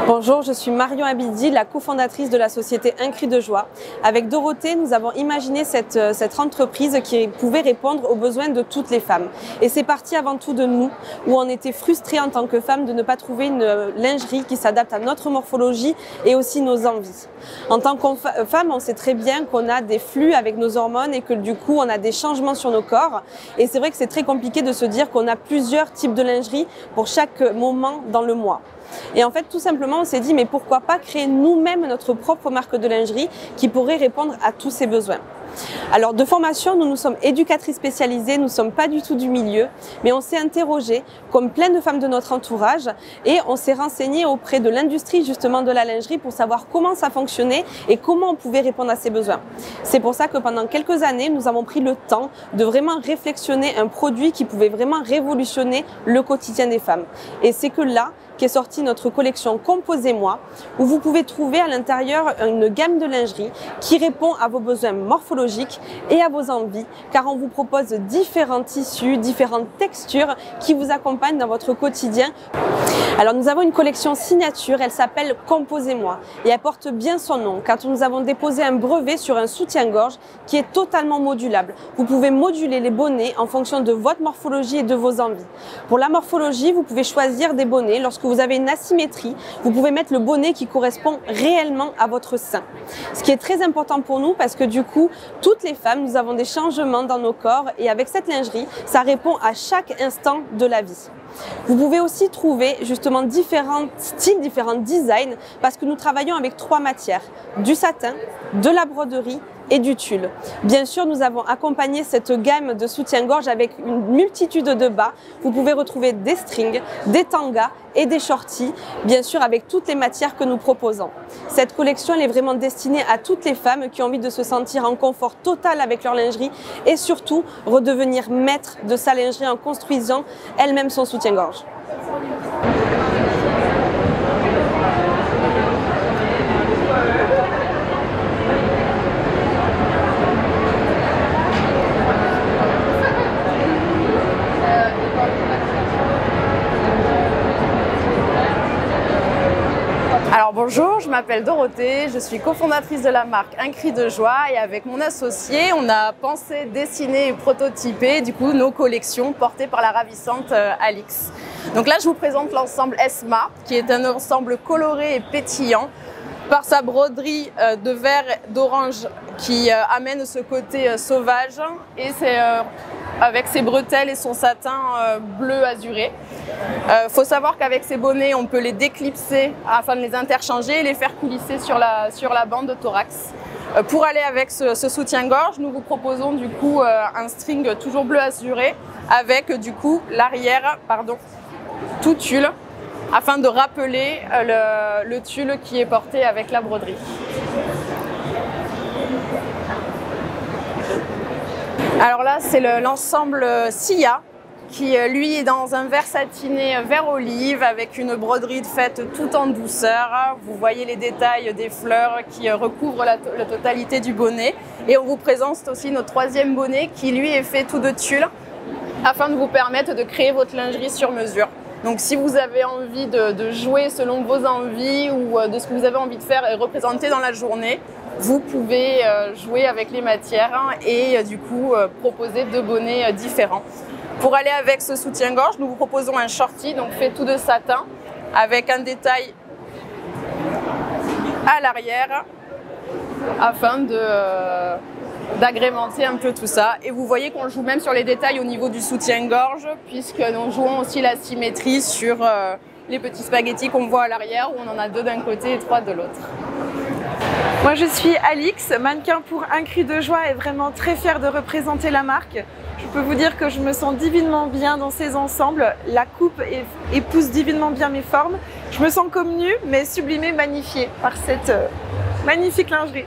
Bonjour, je suis Marion Abidi, la cofondatrice de la société Un Cri de Joie. Avec Dorothée, nous avons imaginé cette entreprise qui pouvait répondre aux besoins de toutes les femmes. Et c'est parti avant tout de nous, où on était frustrés en tant que femmes de ne pas trouver une lingerie qui s'adapte à notre morphologie et aussi nos envies. En tant que femme, on sait très bien qu'on a des flux avec nos hormones et que du coup, on a des changements sur nos corps. Et c'est vrai que c'est très compliqué de se dire qu'on a plusieurs types de lingerie pour chaque moment dans le mois. Et en fait, tout simplement, on s'est dit, mais pourquoi pas créer nous-mêmes notre propre marque de lingerie qui pourrait répondre à tous ces besoins. Alors, de formation, nous sommes éducatrices spécialisées, nous ne sommes pas du tout du milieu, mais on s'est interrogé, comme plein de femmes de notre entourage, et on s'est renseigné auprès de l'industrie justement de la lingerie pour savoir comment ça fonctionnait et comment on pouvait répondre à ces besoins. C'est pour ça que pendant quelques années, nous avons pris le temps de vraiment réflexionner un produit qui pouvait vraiment révolutionner le quotidien des femmes. Et c'est que là qu'est sortie notre collection Composez-moi, où vous pouvez trouver à l'intérieur une gamme de lingerie qui répond à vos besoins morphologiques et à vos envies, car on vous propose différents tissus, différentes textures qui vous accompagnent dans votre quotidien. Alors nous avons une collection signature, elle s'appelle Composez-moi et elle porte bien son nom, car nous avons déposé un brevet sur un soutien-gorge qui est totalement modulable. Vous pouvez moduler les bonnets en fonction de votre morphologie et de vos envies. Pour la morphologie, vous pouvez choisir des bonnets. Lorsque vous avez une asymétrie, vous pouvez mettre le bonnet qui correspond réellement à votre sein. Ce qui est très important pour nous parce que du coup, toutes les femmes, nous avons des changements dans nos corps et avec cette lingerie, ça répond à chaque instant de la vie. Vous pouvez aussi trouver justement différents styles, différents designs parce que nous travaillons avec 3 matières, du satin, de la broderie et du tulle. Bien sûr, nous avons accompagné cette gamme de soutien-gorge avec une multitude de bas. Vous pouvez retrouver des strings, des tangas et des shorties, bien sûr avec toutes les matières que nous proposons. Cette collection elle est vraiment destinée à toutes les femmes qui ont envie de se sentir en confort total avec leur lingerie et surtout redevenir maître de sa lingerie en construisant elle-même son soutien-gorge. Alors bonjour, je m'appelle Dorothée, je suis cofondatrice de la marque Un Cri de Joie et avec mon associé, on a pensé, dessiné et prototypé du coup nos collections portées par la ravissante Alix. Donc là, je vous présente l'ensemble Esma, qui est un ensemble coloré et pétillant par sa broderie de vert d'orange qui amène ce côté sauvage et c'est avec ses bretelles et son satin bleu azuré. Faut savoir qu'avec ces bonnets, on peut les déclipser afin de les interchanger et les faire coulisser sur la bande de thorax. Pour aller avec ce soutien-gorge, nous vous proposons du coup un string toujours bleu azuré avec du coup l'arrière, tout tulle, afin de rappeler le tulle qui est porté avec la broderie. Alors là, c'est l'ensemble Sia qui lui est dans un vert satiné vert olive avec une broderie faite tout en douceur. Vous voyez les détails des fleurs qui recouvrent la totalité du bonnet. Et on vous présente aussi notre 3e bonnet qui lui est fait tout de tulle afin de vous permettre de créer votre lingerie sur mesure. Donc si vous avez envie de jouer selon vos envies ou de ce que vous avez envie de faire et représenter dans la journée, vous pouvez jouer avec les matières et du coup proposer 2 bonnets différents. Pour aller avec ce soutien-gorge, nous vous proposons un shorty donc fait tout de satin avec un détail à l'arrière afin d'agrémenter un peu tout ça. Et vous voyez qu'on joue même sur les détails au niveau du soutien-gorge, puisque nous jouons aussi la symétrie sur les petits spaghettis qu'on voit à l'arrière, où on en a 2 d'un côté et 3 de l'autre. Moi je suis Alix, mannequin pour Un Cri de Joie et vraiment très fière de représenter la marque. Je peux vous dire que je me sens divinement bien dans ces ensembles. La coupe épouse divinement bien mes formes. Je me sens comme nue, mais sublimée, magnifiée par cette magnifique lingerie.